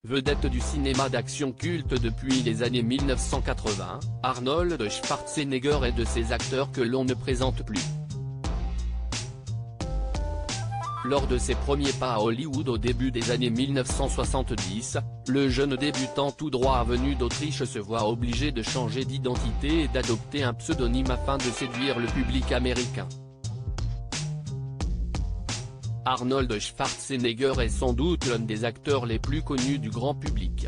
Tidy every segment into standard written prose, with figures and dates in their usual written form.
Vedette du cinéma d'action culte depuis les années 1980, Arnold Schwarzenegger est de ces acteurs que l'on ne présente plus. Lors de ses premiers pas à Hollywood au début des années 1970, le jeune débutant tout droit venu d'Autriche se voit obligé de changer d'identité et d'adopter un pseudonyme afin de séduire le public américain. Arnold Schwarzenegger est sans doute l'un des acteurs les plus connus du grand public.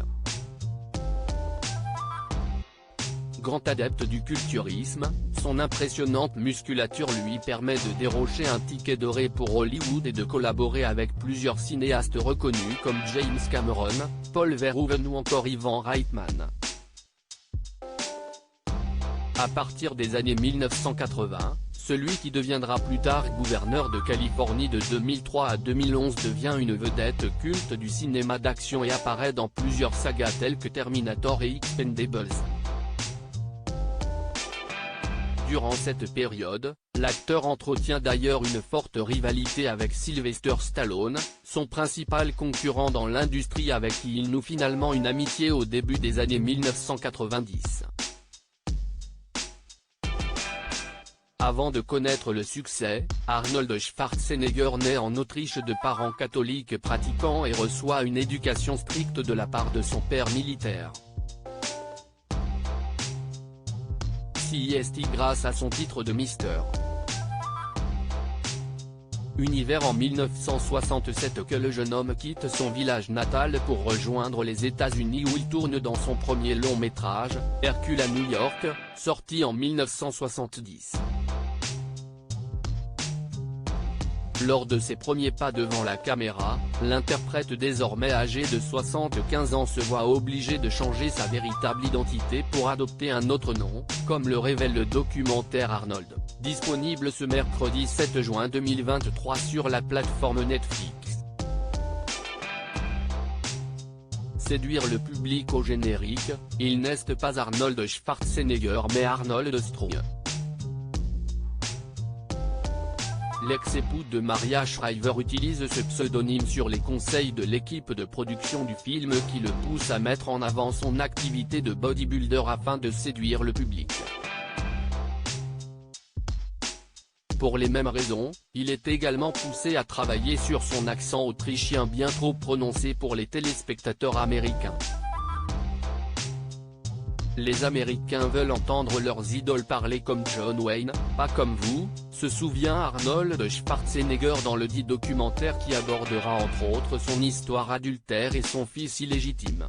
Grand adepte du culturisme, son impressionnante musculature lui permet de dérocher un ticket doré pour Hollywood et de collaborer avec plusieurs cinéastes reconnus comme James Cameron, Paul Verhoeven ou encore Ivan Reitman. À partir des années 1980, celui qui deviendra plus tard gouverneur de Californie de 2003 à 2011 devient une vedette culte du cinéma d'action et apparaît dans plusieurs sagas telles que Terminator et Expendables. Durant cette période, l'acteur entretient d'ailleurs une forte rivalité avec Sylvester Stallone, son principal concurrent dans l'industrie avec qui il noue finalement une amitié au début des années 1990. Avant de connaître le succès, Arnold Schwarzenegger naît en Autriche de parents catholiques pratiquants et reçoit une éducation stricte de la part de son père militaire. CIST grâce à son titre de Mr. Univers en 1967 que le jeune homme quitte son village natal pour rejoindre les États-Unis où il tourne dans son premier long métrage, Hercule à New York, sorti en 1970. Lors de ses premiers pas devant la caméra, l'interprète désormais âgé de 75 ans se voit obligé de changer sa véritable identité pour adopter un autre nom, comme le révèle le documentaire Arnold, disponible ce mercredi 7 juin 2023 sur la plateforme Netflix. Séduire le public au générique, il n'est pas Arnold Schwarzenegger mais Arnold Strong. L'ex-époux de Maria Shriver utilise ce pseudonyme sur les conseils de l'équipe de production du film qui le pousse à mettre en avant son activité de bodybuilder afin de séduire le public. Pour les mêmes raisons, il est également poussé à travailler sur son accent autrichien bien trop prononcé pour les téléspectateurs américains. Les Américains veulent entendre leurs idoles parler comme John Wayne, pas comme vous, se souvient Arnold Schwarzenegger dans le dit documentaire qui abordera entre autres son histoire adultère et son fils illégitime.